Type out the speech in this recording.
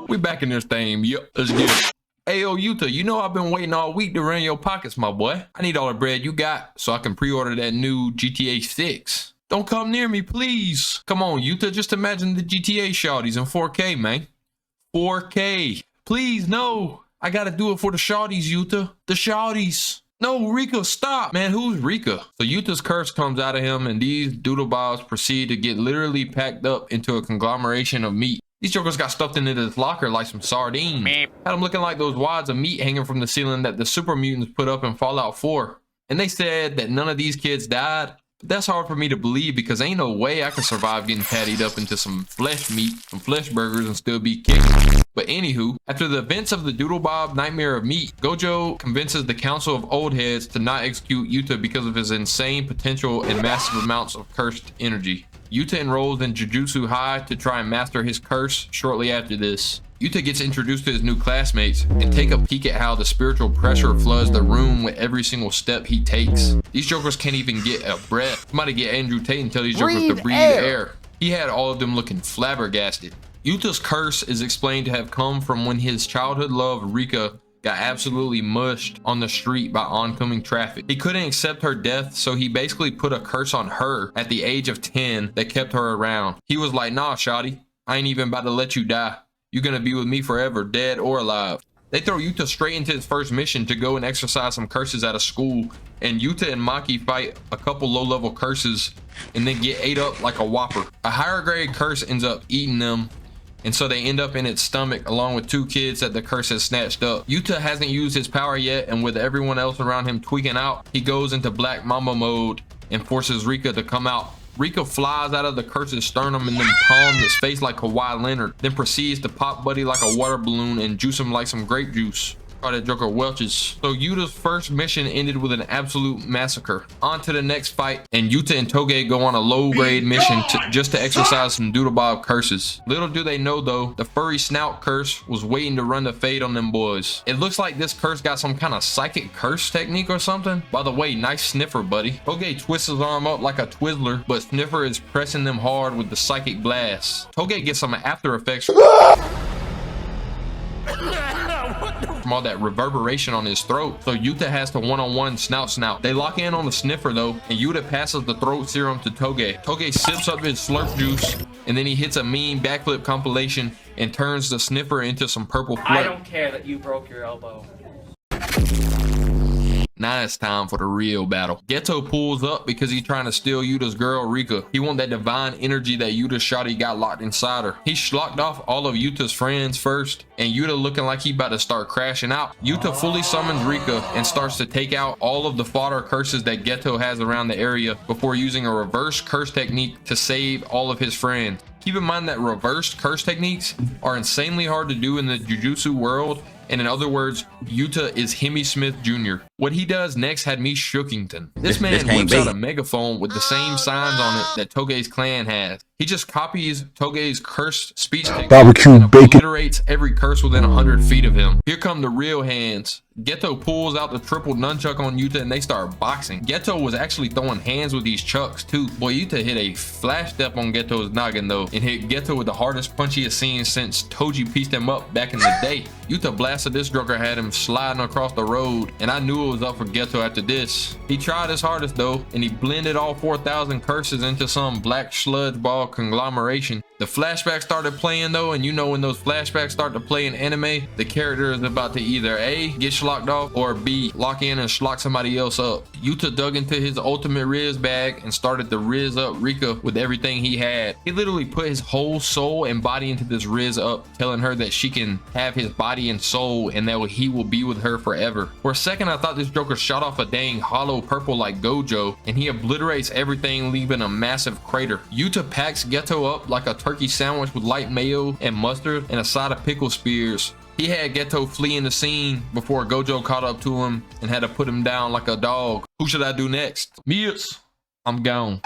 We back in this thing. Yup, let's get it. Ayo, Yuta, you know I've been waiting all week to run your pockets, my boy. I need all the bread you got so I can pre-order that new GTA 6. Don't come near me, please. Come on, Yuta, just imagine the GTA shawties in 4K, man. 4K. Please, no. I gotta do it for the shawties, Yuta. The shawties. No, Rika, stop. Man, who's Rika? So Yuta's curse comes out of him, and these doodle bobs proceed to get literally packed up into a conglomeration of meat. These jokers got stuffed into this locker like some sardines. Had them looking like those wads of meat hanging from the ceiling that the super mutants put up in Fallout 4. And they said that none of these kids died. But that's hard for me to believe because ain't no way I could survive getting pattied up into some flesh meat, some flesh burgers, and still be kicking. But anywho, after the events of the Doodle Bob Nightmare of Meat, Gojo convinces the Council of Old Heads to not execute Yuta because of his insane potential and massive amounts of cursed energy. Yuta enrolls in Jujutsu High to try and master his curse shortly after this. Yuta gets introduced to his new classmates and take a peek at how the spiritual pressure floods the room with every single step he takes. These jokers can't even get a breath. Somebody get Andrew Tate and tell these jokers to breathe air. He had all of them looking flabbergasted. Yuta's curse is explained to have come from when his childhood love Rika got absolutely mushed on the street by oncoming traffic. He couldn't accept her death, so he basically put a curse on her at the age of 10 that kept her around. He was like, nah, shawty, I ain't even about to let you die. You're gonna be with me forever, dead or alive. They throw Yuta straight into his first mission to go and exercise some curses at a school, and Yuta and Maki fight a couple low-level curses and then get ate up like a whopper. A higher grade curse ends up eating them, and so they end up in its stomach along with two kids that the curse has snatched up. Yuta hasn't used his power yet, and with everyone else around him tweaking out, he goes into Black Mamba mode and forces Rika to come out. Rika flies out of the curse's sternum and then palms his face like Kawhi Leonard, then proceeds to pop Buddy like a water balloon and juice him like some grape juice. Oh, that joker welches. So Yuta's first mission ended with an absolute massacre. On to the next fight, and Yuta and Toge go on a low-grade mission just to exercise some Doodle Bob curses. Little do they know though, the furry snout curse was waiting to run the fade on them boys. It looks like this curse got some kind of psychic curse technique or something. By the way, nice sniffer, buddy. Toge twists his arm up like a Twizzler, but Sniffer is pressing them hard with the psychic blast. Toge gets some after effects from all that reverberation on his throat, so Yuta has to one-on-one snout. They lock in on the sniffer though, and Yuta passes the throat serum to Toge. Toge sips up his slurp juice, and then he hits a mean backflip compilation and turns the sniffer into some purple flirt. I don't care that you broke your elbow. Now it's time for the real battle. Geto pulls up because he's trying to steal Yuta's girl, Rika. He wants that divine energy that Yuta's shawty got locked inside her. He schlocked off all of Yuta's friends first, and Yuta looking like he about to start crashing out. Yuta fully summons Rika and starts to take out all of the fodder curses that Geto has around the area before using a reverse curse technique to save all of his friends. Keep in mind that reversed curse techniques are insanely hard to do in the Jujutsu world, and in other words, Yuta is Hemi Smith Jr. What he does next had me shookington. This man whips out a megaphone with the same signs on it that Toge's clan has. He just copies Toge's cursed speech technique and obliterates every curse within 100 feet of him. Here come the real hands. Geto pulls out the triple nunchuck on Yuta and they start boxing. Geto was actually throwing hands with these chucks too. Boy, Yuta hit a flash step on Geto's noggin though, and hit Geto with the hardest punch he has seen since Toji pieced him up back in the day. Yuta blasted this joker, had him sliding across the road, and I knew it was up for Geto after this. He tried his hardest though, and he blended all 4,000 curses into some black sludge ball conglomeration. The flashback started playing though, and you know when those flashbacks start to play in anime, the character is about to either A, get schlocked off, or B, lock in and schlock somebody else up. Yuta dug into his ultimate Riz bag and started to Riz up Rika with everything he had. He literally put his whole soul and body into this Riz up, telling her that she can have his body and soul and that he will be with her forever. For a second, I thought this joker shot off a dang hollow purple like Gojo, and he obliterates everything, leaving a massive crater. Yuta packs Geto up like a turkey sandwich with light mayo and mustard and a side of pickle spears. He had Geto fleeing the scene before Gojo caught up to him and had to put him down like a dog. Who should I do next? Mias, I'm gone.